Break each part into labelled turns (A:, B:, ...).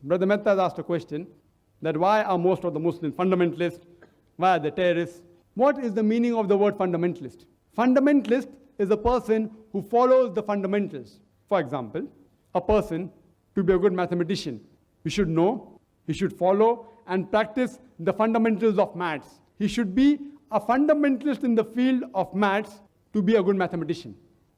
A: Brother Mehta has asked a question that why are most of the Muslims fundamentalists? Why are they terrorists? What is the meaning of the word fundamentalist? Fundamentalist is a person who follows the fundamentals. For example, a person, to be a good mathematician, he should know, he should follow and practice the fundamentals of maths. He should be a fundamentalist in the field of maths to be a good mathematician.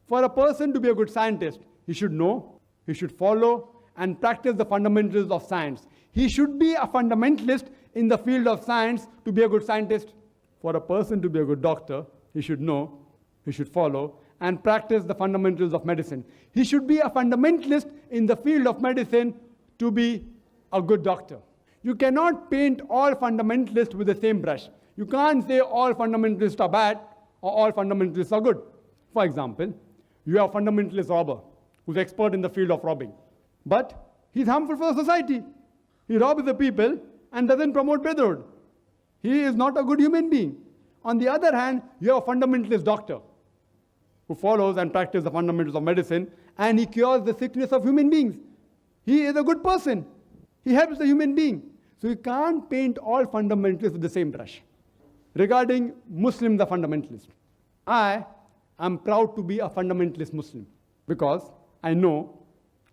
A: For a person to be a good scientist, he should know, he should follow and practice the fundamentals of science. He should be a fundamentalist in the field of science to be a good scientist. For a person to be a good doctor, he should know, he should follow and practice the fundamentals of medicine. He should be a fundamentalist in the field of medicine to be a good doctor. You cannot paint all fundamentalists with the same brush. You can't say all fundamentalists are bad or all fundamentalists are good. For example, you have a fundamentalist robber who's expert in the field of robbing. But he's harmful for the society. He robs the people and doesn't promote brotherhood. He is not a good human being. On the other hand, you have a fundamentalist doctor who follows and practices the fundamentals of medicine and he cures the sickness of human beings. He is a good person. He helps the human being. So you can't paint all fundamentalists with the same brush. Regarding Muslims, the fundamentalists, I am proud to be a fundamentalist Muslim because I know,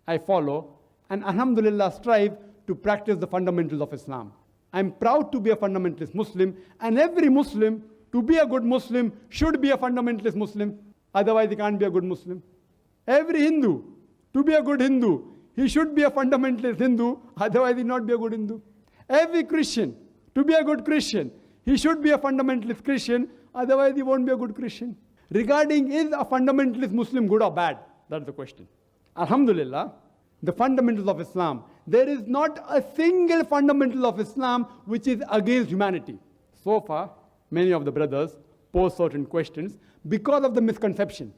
A: I follow, and alhamdulillah strive to practice the fundamentals of Islam. I'm proud to be a fundamentalist Muslim, and every Muslim, to be a good Muslim, should be a fundamentalist Muslim. Otherwise, he can't be a good Muslim. Every Hindu, to be a good Hindu, he should be a fundamentalist Hindu. Otherwise, he will not be a good Hindu. Every Christian, to be a good Christian, he should be a fundamentalist Christian. Otherwise, he won't be a good Christian. Regarding is a fundamentalist Muslim good or bad? That's the question. Alhamdulillah, the fundamentals of Islam, there is not a single fundamental of Islam which is against humanity. So far, many of the brothers pose certain questions because of the misconception.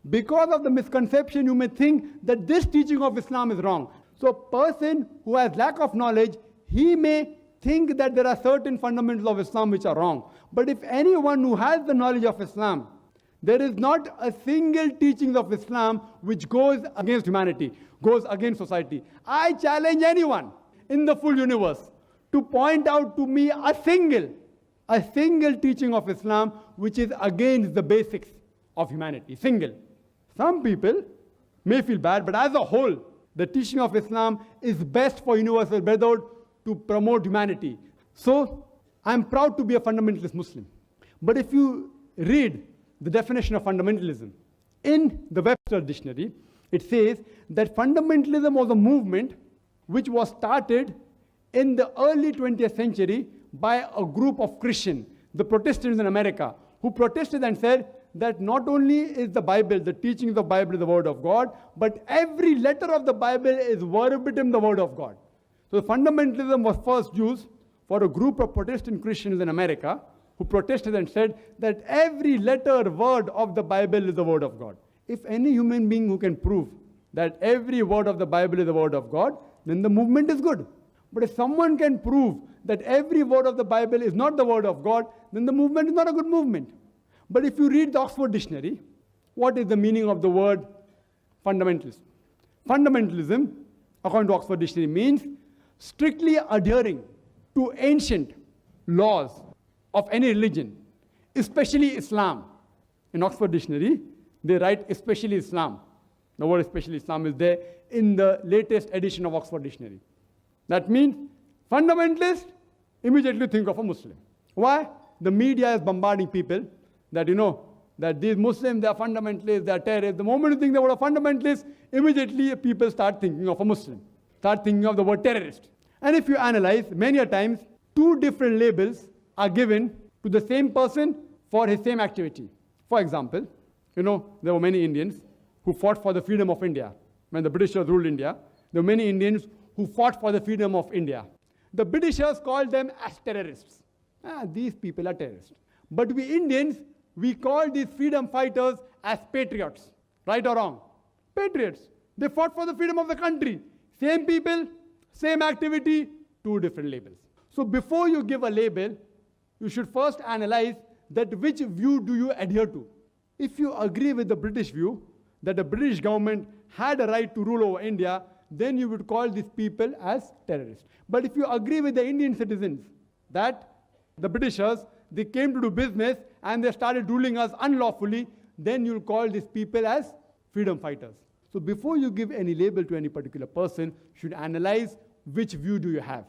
A: Because of the misconception, you may think that this teaching of Islam is wrong. So a person who has lack of knowledge, he may think that there are certain fundamentals of Islam which are wrong. But if anyone who has the knowledge of Islam, there is not a single teaching of Islam which goes against humanity, goes against society. I challenge anyone in the full universe to point out to me a single teaching of Islam which is against the basics of humanity. Single. Some people may feel bad, but as a whole, the teaching of Islam is best for universal brotherhood to promote humanity. So, I'm proud to be a fundamentalist Muslim. But if you read the definition of fundamentalism in the Webster dictionary, it says that fundamentalism was a movement which was started in the early 20th century by a group of Christians, the Protestants in America, who protested and said that not only is the Bible, the teachings of the Bible is the word of God, but every letter of the Bible is verbatim the word of God. So fundamentalism was first used for a group of Protestant Christians in America who protested and said that every letter, word of the Bible is the word of God. If any human being who can prove that every word of the Bible is the word of God, then the movement is good. But if someone can prove that every word of the Bible is not the word of God, then the movement is not a good movement. But if you read the Oxford Dictionary, what is the meaning of the word fundamentalist? Fundamentalism, according to Oxford Dictionary, means strictly adhering to ancient laws of any religion, especially Islam. In Oxford Dictionary, they write especially Islam. The word especially Islam is there in the latest edition of Oxford Dictionary. That means fundamentalist, immediately think of a Muslim. Why? The media is bombarding people that, that these Muslims, they are fundamentalists, they are terrorists. The moment you think the word of fundamentalist, immediately people start thinking of a Muslim, start thinking of the word terrorist. And if you analyze, many a times, two different labels are given to the same person for his same activity. For example, there were many Indians who fought for the freedom of India. When the Britishers ruled India, there were many Indians who fought for the freedom of India. The Britishers called them as terrorists. These people are terrorists. But we Indians, we call these freedom fighters as patriots. Right or wrong? Patriots. They fought for the freedom of the country. Same people, same activity, two different labels. So before you give a label, you should first analyze that which view do you adhere to. If you agree with the British view, that the British government had a right to rule over India, then you would call these people as terrorists. But if you agree with the Indian citizens that the Britishers, they came to do business and they started ruling us unlawfully, then you'll call these people as freedom fighters. So before you give any label to any particular person, you should analyze which view do you have.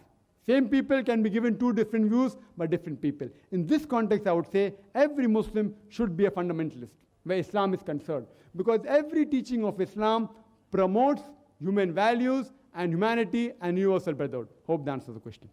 A: Same people can be given two different views by different people. In this context, I would say every Muslim should be a fundamentalist where Islam is concerned, because every teaching of Islam promotes human values and humanity and universal brotherhood. Hope that answers the question.